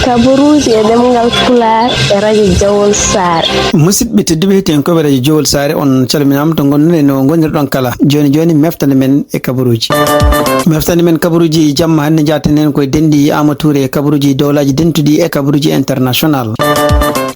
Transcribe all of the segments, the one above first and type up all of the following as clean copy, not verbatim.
kaburuji e demngal Pulaar e radio Jawol Saare. Musidɓe tedduɓe heten koɓe radio Jawol Saare on calminama to gonɗon no gonirɗon kala joni meftande men e kabaruji. Meftande men kabaruji jamma hande jaatanen koye dendi Amatoure e kabaruji dowlaji dentudi e kabaruji international.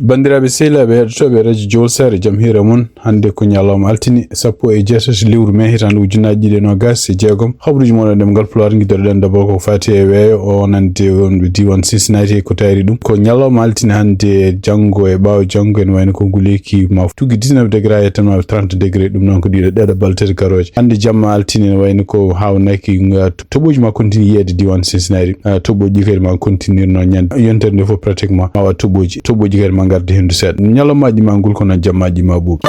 Bandiraɓe sehilaɓe heɗotoɓe radio Jawol Saare jaam hiire mon hande ko ñalawma altini 17 lewru mai hitande ujunaji ɗiɗi e nogas e jeegom habruji moɗon ɗemgal Pulaar guidoɗen d'abord ko fati e weeyo o nande wonɓe diwan Cincinnati ko tayri ɗum ko ñalawma altini hande janggo e ɓawo janggo en wayno ko guleki ma tugui 19 degré e tan ma 30 degré ɗum noon ko ɗiɗo ɗeɗo baltede garoje hande jamma altini ne wayno ko hawnaki toɓoji ma continue yiyede diwan Cincinnati toɓoji kadi ma continue no ñande yontere nde fof pratiquement ma wa toɓoji kadi ma garde hendu seeɗa ñalawmaji ma ngul kono jammaji ma ɓuuɓi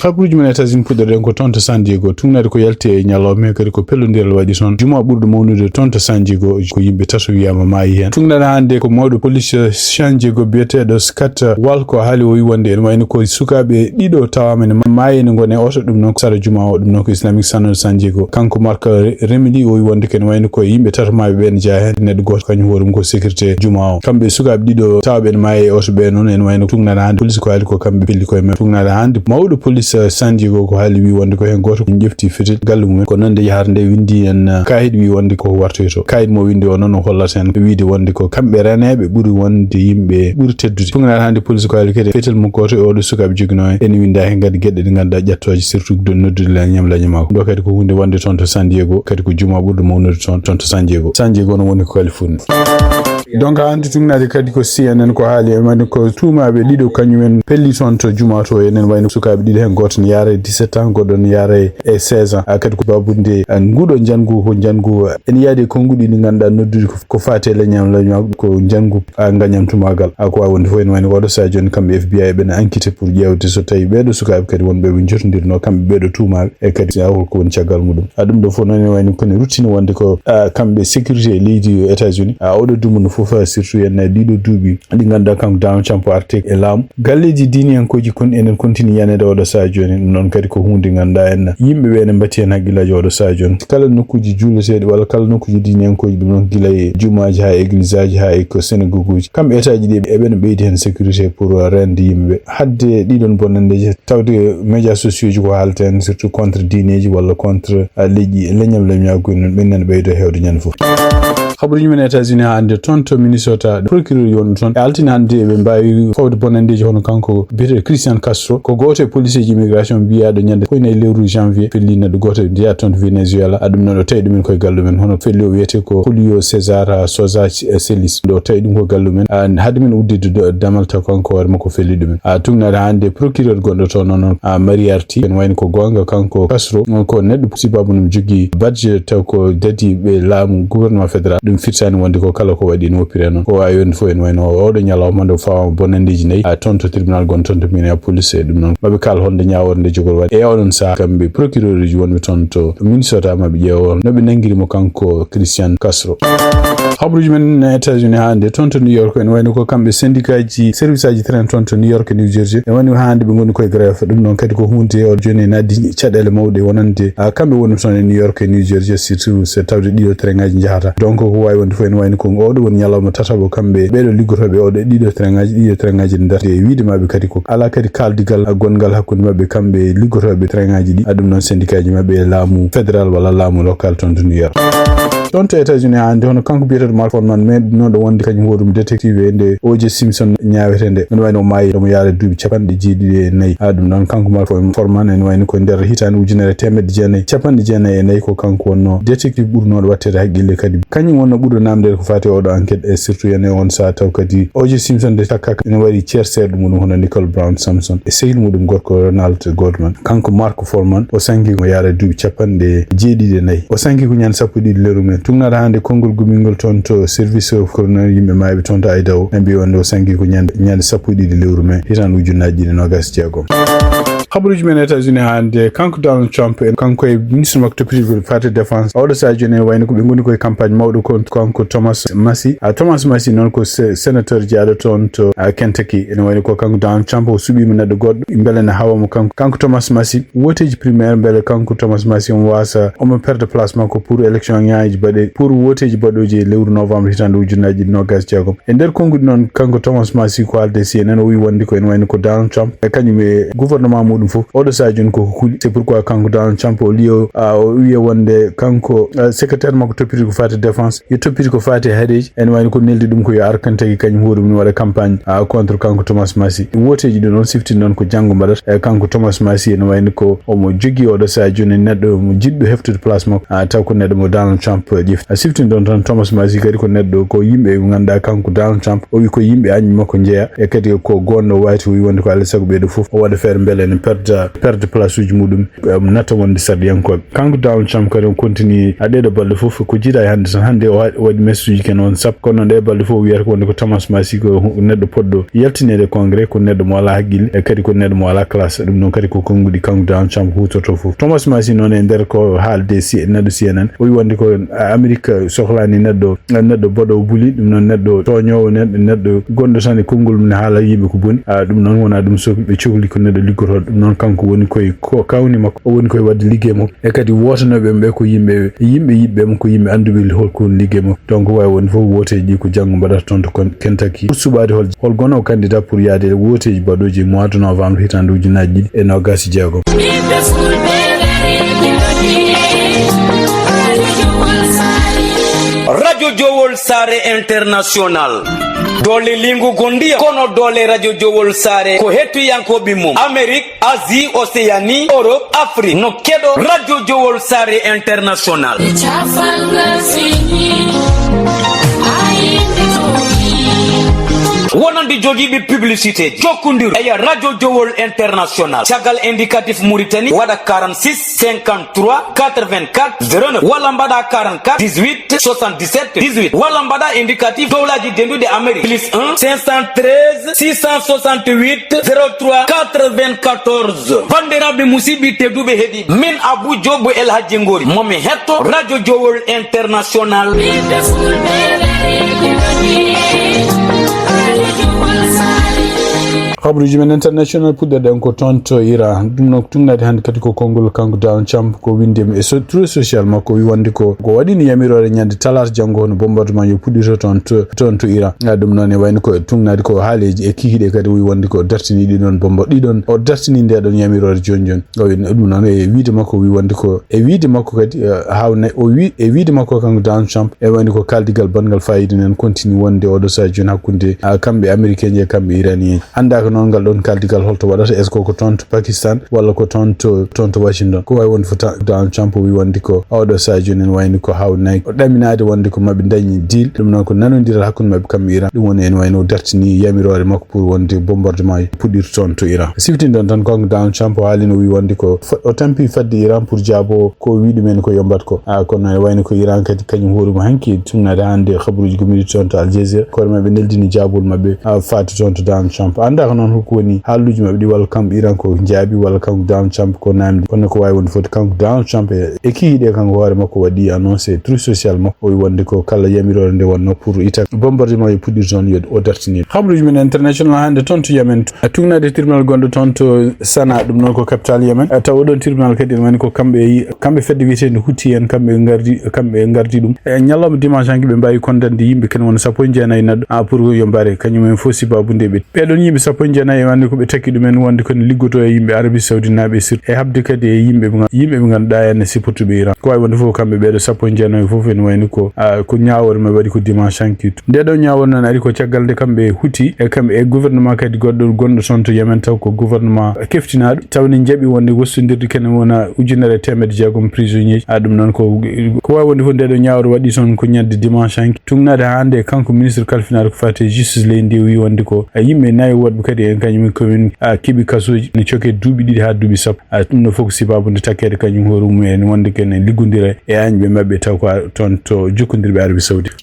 habruji men États-Unis puɗɗoɗen ko toon to San Diego tugnade ko yalti e ñalawma kadi ko pellodiral waɗi toon juma ɓurɗo mawnude toon to San Diego ko yimɓe tato wiyama maayi hen tugnade hande ko mawɗo police San Diego biyeteɗo Scott Walko haali o wi wonde en wayno ko sukaɓe ɗiɗo tawama ne maayi ne gone oto ɗum noon ko sara juma o ɗum noon ko Islamic Center San Diego kanko Mark Remedy o wi wonde ken wayno ko yimɓe tato maɓe ɓe ne jaa hen neɗɗo goto kañum hoɗum ko sécurité juma o kamɓe sukaɓe ɗiɗo tawaɓe ne maayi e oto ɓe noon en wayno tugnade hande police ko haali ko kamɓe pelli koye men tugnade hande mawɗo police San Diego ko haali wi wonde ko hen goto ko ƴefti fetel galle mumen ko nande yahar nde windi en kayit wi wonde ko wartoyto kayit mo windi o noon o hollata hen wiide wonde ko kamɓe reneɓe ɓuuri wonde yimɓe ɓuuri teddude tugnade hande police ko haali kadi fetel mo goto e oɗo sukaɓe jogino en winda hen kadi gueɗe ɗe ganduɗa ƴettoje surtout do noddude la ñamlaña mako ɗo kadi ko hunde wonde toon to San Diego kadi ko juma ɓurɗo mawnude toon to San Diego no woni ko Californie donc hande tugnade kadi ko CNN ko haali en ko tuumaɓe ɗiɗo kañumen pelli toon to juma to enen wayno sukaɓe ɗiɗo hen goto ne yaara 17 ans goɗɗo ne yaara e 16 ans kadi ko babude nguɗo jangu ko jangu en yaadi konguɗi ɗi ganduɗa noddude ko fati e leñam ko jangu gañam tumagal ko wawi wonde fof en wayno oɗo sa joni kamɓe FBI ɓene enquête pour ƴewde so tawi ɓeɗo sukaɓe kadi wonɓe ɓe jotodirno kamɓe ɓeɗo tuumaɓe e kadi ko woni caggal muɗum ɗum ɗo fof noon en wayno kone ruttini wonde ko kamɓe sécurité leydi États-Unis oɗo dumuno fof surtout en ɗiɗo duuɓi ɗi ganduɗa kanko Donald Trump arti e laamu galleji diniyankoji kon enen continue yanede oɗo sa joni ɗum noon kadi ko hunde ganduɗa en yimɓeɓe ene mbatti hen haqqillaji oɗo sa joni kala nokkuji juuleteɗe walla kala nokkuji diniyankoji ɗum noon guila e jumaji ha église aji ha e ko synagogue uji kamɓe étaji ɗi eɓene ɓeydi hen sécurité pour rende yimɓeɓe hadde ɗiɗon bonnandeji tawde médias sociaux ji ko haalta hen surtout contre diineji walla contre leñam leñaguji noon ɓennene ɓeydo hewde ñande foof habruji men États-Unis hande toon to Minnesota procureur yoni toon e altini hande ɓe mbawi fawde bonandeji hono kanko biyete Christian Castro ko goto e police ji immigration mbiyaɗo ñande koyne e lewru janvier felli neɗɗo goto jeeya toon to Venezuela ɗum noon o tawi ɗumen koye gallu men hono felli o wiyete ko Julio César Sosa Celis ɗo tawi ɗum ko gallu men haade men uddide damalta kanko hoore makko felli ɗumen tugnade hande procureur gonɗo toon noon Mariarty en wayno ko gonga kanko Castro ko neɗɗo sibabu num jogui badge taw ko dadi ɓe laamu gouvernement fédéral ɗum firsani wonde ko kala ko waɗi no woppire noon ko wawi wonde fof en wayno oɗo ñalawma nde fawama bonandeji nayyi toon to tribunal gon toon to Minneapolis e ɗum noon maɓe kala honde ñawore nde jogori waɗi e oɗon saaha kamɓe procureur uji wonɓe toon to Minnesota maɓe ƴeewo noɓe nanguirimo kanko Christian Castro habruji men États-Unis hande toon to New York en wayno ko kamɓe syndicat ji service aji train toon to New York e New Jersey en wayno hande ɓe goni koye grève ɗum noon kadi ko hunde o joni naddi caɗele mawɗe wonande kamɓe woni toon e New York e New Jersey surtout so tawde ɗiɗo train ngaji jahata donc ko wawi wonde fof en wayno ko oɗo woni ñalawma tataɓo kamɓe ɓeɗo liggotoɓe oɗo ɗiɗo train ngaji ne darde e wiide mabɓe kadi ko ala kadi kaldigal gongal hakkude mabɓe kamɓe liggotoɓe train ngaji ɗi ɗum noon syndicat ji mabɓe e laamu fédéral walla laamu local toon to New York ɗon to États-Unis hande hono kanko biyeteɗo Mark Forman mais noon ɗo wonde kañum hoɗum détective e nde O.J. Simpson ñawete nde en wayno maayi ɗomo yaara duuɓi 94 ɗum noon kanko Mark Forman en wayno ko nder hitande 1994 ko kanko wonno détective ɓurnoɗo wattede haqqille kadi kañum wonno ɓurɗo namdede ko fati oɗo enquête e surtout ene on saha taw kadi O.J. Simpson de takka ene waɗi ceerseɗo muɗum hono Nicole Brown Samson e sehil muɗum gorko Ronald Goldman kanko Mark Forman o sangi mo yaara duuɓi 94 o sangi ko ñande 12 lewru men tugnade hande konngol gumingol toon to service of coroner yimɓe mayɓe toon to Idaho ɓe mbi wonde o sangi ko ñande 12 lewru men hitande 2026 Habruj men États-Unis hande kanko Donald Trump en kanko e ministre makko to privé fate défense odo sa jone wayno ko be ngoni ko campagne mawdo ko kanko Thomas Massey non ko sénateur jaado ton to Kentucky en wayno ko kanko Donald Trump o subi mo neddo goddo mbele na hawa mo kanko Thomas Massey woteji primaire mbele kanko Thomas Massey on wasa o mo perde place makko pour élection nyaaji bade pour woteji badoji lewru novembre hitande ujunaji nogas jagom e der kongude non kanko Thomas Massey ko alde CNN o wi wandi ko en wayno ko Donald Trump e kanyum e gouvernement mudum fof odo sa joni ko huli c'est pourquoi kanko Donald Trump o liyo o wiye wonde kanko secrétaire makko toppiti ko fati défense yo toppiti ko fati hadeji en wayno ko neldi dum ko yo arkantagi kanyum hoore mum wada campagne contre kanko Thomas Massey woteji do non sifti non ko jango badat kanko Thomas Massey en wayno ko omo jogi odo sa joni neddo mo jiddo heftude place makko taw ko neddo mo Donald Trump jif sifti don tan Thomas Massey kadi ko neddo ko yimbe nganda kanko Donald Trump o wi ko yimbe anyi makko jeya e kadi ko gonno wati wi wonde ko ala sago be do fof o wada faire mbele en perde place uji mudum nata wonde sardiyanko kanko Donald Trump kadi on continue ade do balde fof ko jida hande tan hande wadi message ken on sap kono de balde fof wi'ata ko wonde ko Thomas Massey ko neddo poddo yaltinede congrès ko neddo mo wala haggil e kadi ko neddo mo wala classe dum non kadi ko kongudi kanko Donald Trump hutoto fof Thomas Massey non e der ko haalde neddo CNN o wi wonde ko America sohlani neddo bodo buli dum non neddo toñowo neddo gondo tan e kongol mun haala yimbe ko boni dum non wona dum so be cohli ko neddo liggoto dum non kanko woni koy ko kawni makko o woni koy wadde liggey mo e kadi wotanobe be ko yimbe mo ko yimbe andube hol ko liggey mo donc way woni fo woteji ko jango badata ton to Kentucky subade hol gono candidat pour yaade woteji badoji mois de novembre hitande ujunaji e no gasi jeego Radio Jowol Sare International dole lingu gondia kono dole Radio Jowol Sare ko hetu yankobi mum Amerique, Asie, Océanie, Europe, Afrique no kedo Radio Jowol Sare International wonandi jogiiɓe publicité jokkondir eya Radio Jowol International caggal indicatif Mauritanie waɗa 46 53 84 09 walla mbaɗa 44 18 77 18 walla mbaɗa indicatif dowlaji dendude Amérique plus 1 513 668 03 94 bandiraɓe musidɓe tedduɓe heeɗi min Abou Diop El Hadji Ngori momi hetto Radio Jowol International Habruji men international pudde ko tonto ira dum no tungnade hande kadi ko kongol kanko Donald Trump ko windem e true social makko wi wandi ko wadini yamirore nyande talar jango no bombardement yo pudito tonto ira dum non e wayni ko tungnade ko haaleji e kikide kadi wi wandi ko dartini di non bombo di don o dartini de don yamirore jonjon o wi dum non e wiide makko wi wandi ko e wiide makko kadi hawne o wi e wiide makko kanko Donald Trump e wayni ko kaldigal bangal fayidi nen continue wonde o do sa jon hakkunde kambe américain je kambe iranien anda non gal don kaldigal holto wadata est ce ko tonto Pakistan walla ko tonto Washington ko way won fota Donald Trump wi wandi ko awdo sajo nen wayni ko hawnay o daminade wandi ko mabbe dañi deal dum non ko nanondira hakkunde mabbe kam Iran dum woni en wayno dartini yamirore makko pour wonde bombardement pudir tonto Iran siftin don tan ko Donald Trump halino wi wandi ko o tampi fadde Iran pour jabo ko wiidi men ko yombat ko kono wayni ko Iran kadi kanyum hoore mo hanki tumnade hande khabruji ko mili tonto Al Jazeera ko mabbe neldini jabol mabbe faati tonto Donald Trump anda ko non ko woni haaluji mabbe di wal kam Iran ko jaabi wala kanko Donald Trump ko namdi kono ko way won foti kanko Donald Trump e kiide kanko hoore makko wadi annoncé trou social makko o wonde ko kala yamirore nde wonno pour ita bombardement e pudir zone yod o dartini habruji men international hande tonto Yemen tungnade tribunal gondo tonto Sana dum non ko capital Yemen taw don tribunal kadi woni ko kambe fedde wietende hutti en kambe ngardi dum nyalom dimanche anki be mbayi kondande yimbe ken won 19 naddo pour yo mbare kanyum en fosi babunde be don yimbe 19 wande ko be takki dum en wonde ko liggoto e yimbe Arabie Saoudite nabe sir e habde kadi e yimbe be nganda en sipotu be Iran ko way wonde fo kambe be do 19 fof en wayni ko nyaawor me wadi ko dimanche anki de do nyaawor nan ari ko ciagalde kambe huti e kambe e gouvernement kadi gondo sonto Yemen taw ko gouvernement keftinaado tawni jabi wonde wostondirde ken wona ujunere temed jagom prisonnier adum non ko way wonde fo de do nyaawor wadi son ko nyadde dimanche anki tungnade hande kanko ministre kalfinaado ko fate justice lendi wi wonde ko yimbe nayi wodbe kadi en kanyum ko kibi kasuji ni choke duubi didi ha duubi sap dum no fokusi babunde takkede kanyum hoore mum en wonde ken liggondira e anbe mabbe taw ko tonto jukkondirbe Arabie Saoudite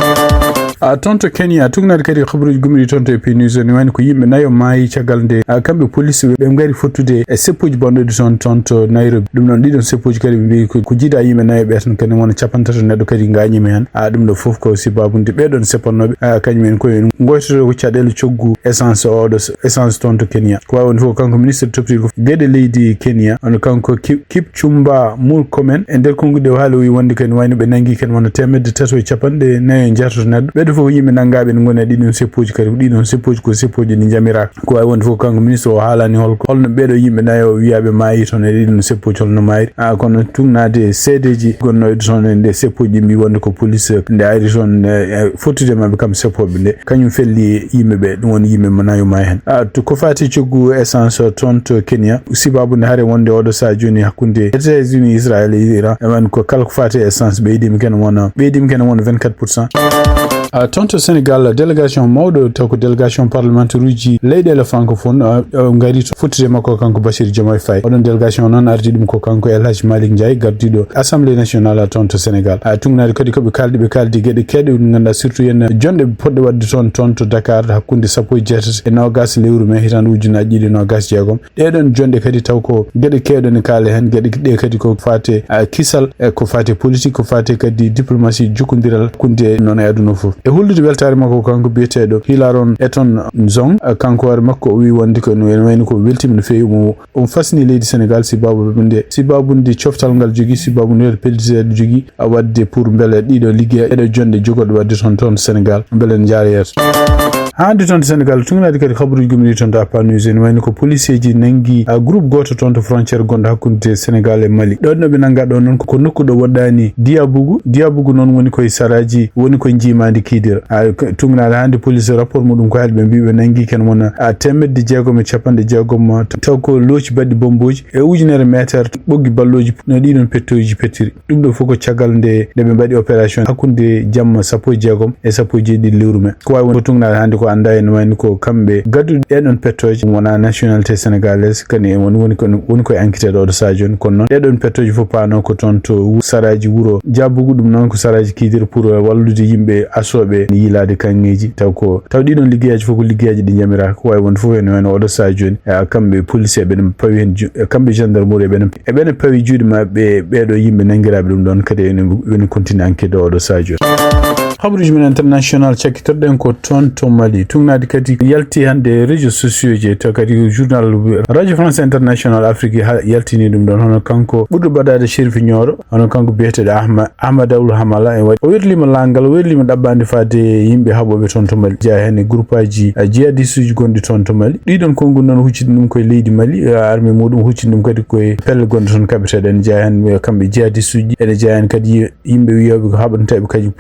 tonto Kenya tugnar kadi khabruji gumri tonto e news ni wani ko yimbe nayo mayi cagal nde kambe police be ngari fottude e seppuji bonde tonto Nairobi dum non didon seppuji kadi be ko jida yimbe nayo be tan kan wona capantato neddo kadi ngañi men dum do fof ko sibabunde be don seponnobe kanyumen ko ngoyto ko cadel coggu essence o do essence tonto Kenya ko woni fo kanko ministre toptir ko gede leydi Kenya on kanko Kipchumba Murkomen e der kongude haalo wi wonde kan wayno be nangi kan wona temedde tato e capande nayo jarto neddo be do fo yimbe nangabe ngona didon seppuji kadi didon seppuji ko seppuji ni jamira ko woni fo kanko ministre o haalani holno be do yimbe nayo wiyabe mayi ton e didon seppuji holno mayi kono tugnade sedeji gonno ton e seppuji mi wonde ko police nde ayri ton fottude mabbe kam seppobe nde kanyum felli yimbe be dum woni yimbe manayo may hen to ko fati coggu essence tonto Kenya sibabu ne hare wonde odo sa joni hakkunde États-Unis Israël e Iran man ko kala ko fati essence be dim ken wona 24%. Tonto Senegal délégation mawdo taw ko délégation parlementaire uji leydele francophone ngari to fottude makko kanko Bashir Diomaye Faye odon délégation non ardi dum ko kanko El Hadji Malick Ndiaye gardido Assemblée nationale tonto Senegal tungnade kadi ko be kaldi gede kede nganda surtout yen jonde podde wadde tonto Dakar hakkunde sappo jeetat e nogas lewru me hitan ujunaji ɗiɗi nogas jeegom ɗeɗon jonde kadi taw ko gede kewɗen kaale hen gede ɗe kadi ko fate kisal ko fate politique ko fate kadi diplomatie jukodiral kunde non e aduna fof e hullude weltare makko kanko biyeteɗo Hilaron Eton Zong kanko war makko o wi wonde ko no wayno ko weltima no fewi mo fasni leydi Sénégal sibabunde coftal ngal jogi sibabunde pelliseede jogi wadde pour beele ɗiɗo liggey eɗo jonde jogoɗo wadde ton Sénégal beele jaare yeeso hande ton Sénégal tungnade kadi khabruji gumri ton da pa news en wayno ko police ji nangi groupe goto ton to frontière gondo hakkunde Sénégal e Mali do no be nanga do non ko nokkudo waddani diabugu non woni koy saraji woni koy jimandi kidira tungnade hande police rapport mudum ko halbe bibe nangi ken wona temedde jeegom e capande jeegom taw ko loci baddi bomboji e ujunere meter boggi balloji no didon pettoji pettiri dum do foko ciagal nde be badi opération hakkunde jamma sappo jeegom e sappo jeedi lewrume ko way won tungnade hande ko anda en wayno ko kambe gaddu edon pettoji wona nationalité sénégalaise kani woni ko enquête do sajon kono edon pettoji fo pano ko tonto saraji wuro jabugu dum non ko saraji kidir pour wallude yimbe asobe ni yilade kangeji taw didon liggéeyaji fo ko liggéeyaji di jamira ko way won fo en wayno do sajon kambe police ben pawi hen kambe gendarmerie ben pawi juudi mabbe beedo yimbe nangirabe dum don kade en continue enquête do sajon khabruji men international cakkitorɗen ko tonto Mali tungnade kadi yalti hande réseaux sociaux je to kadi journal radio France international Afrique yaltini dum don hono kanko buddu badade Chérif Nioro hono kanko biyeteɗo Ahmad Awul Hamala o werlima langal werlima dabbande fade yimbe habobe tonto Mali ja hen groupe aji jihadiste gondi tonto Mali ɗiɗon kongu non huccidi dum koye leydi Mali armée mudum huccidi dum kadi koye pelle gonde ton kabiteɗen ja hen kambe jihadiste ene ja hen kadi yimbe wiyobe ko haɓantaɓe kadi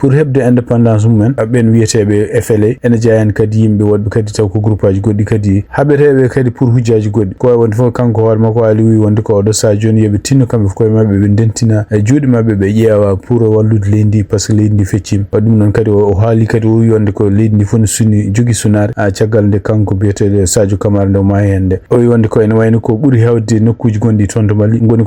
pour hebde indépendance mumen ben wiyetebe FLA ene jayan kadi yimbe wodbe kadi taw ko groupe aji goddi kadi haberebe kadi pour hujjaji goddi ko wonde fo kanko hoore makko ali wi wonde ko do sa joni yebe tinno kambe ko mabbe be dentina juudi mabbe be yeewa pour wallude leydi parce que leydi feccim dum non kadi o haali kadi o wi wonde ko leydi foni suni jogi sunare ciagal de kanko bietede Sadio Camara ndo ma hende o wi wonde ko ene wayno ko buri hewde nokkuji gondi tonto Mali ngoni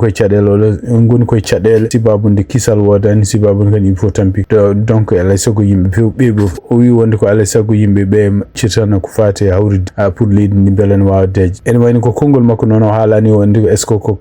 koy cadel sibabunde kisal wodani sibabunde kadi fo tampi donc alay sago yimbe bebo o wi wonde ko alay sago yimbe be cirtana ko fate hawride pour leydi ndi belen wawdeje en wayno ko kongol makko nono haalani wonde est ce que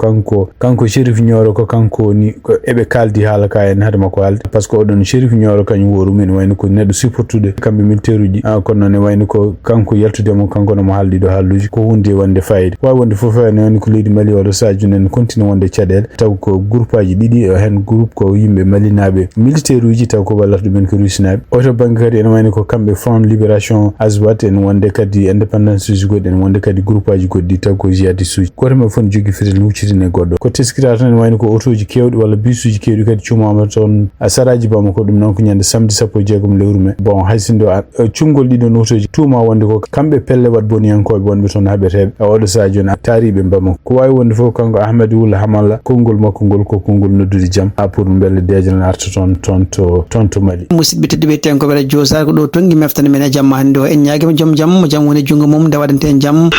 kanko Chérif Nioro ko kanko ni ko ebe kaldi haala ka en hade makko halde parce que odon Chérif Nioro kany woru men wayno ko neddo supportude kambe militaire uji ko non wayno ko kanko yaltude mo kanko no mo haldi do haaluji ko hunde wonde fayde way wonde fof en woni ko leydi Mali wala sajunen continue wonde cadel taw ko groupe aji didi hen groupe ko yimbe malinabe militaire uji taw ko wallata men ko rusinabe oto banque kadi en wayno ko kambe Front Libération Azawad en wonde kadi indépendance uji goddi en wonde kadi groupe aji goddi taw ko jihadiste uji ko rema fon jogi fitel wuccitine goddo ko teskira tan en wayno ko autoji kewdi walla bisuji kewdi kadi cumama ton saraji bama ko dum non ko nyande samedi sappo jeegom lewru me bon haysindo cungol dido autoji tuma wonde ko kambe pelle wat boniyankobe wonbe ton habetebe odo sa joni taribe bama ko way wonde fo kanko Ahmad Awul Hamala kongol makko ngol ko kongol noddude jam pour belle dejal arta tonto Mali musidɓe tedduɓe ten ko ɓeɗa josar ko ɗo tongi meftane men e jamma hannde o en ñaguima joom jam mo jam woni jungo mum nde waɗante en jam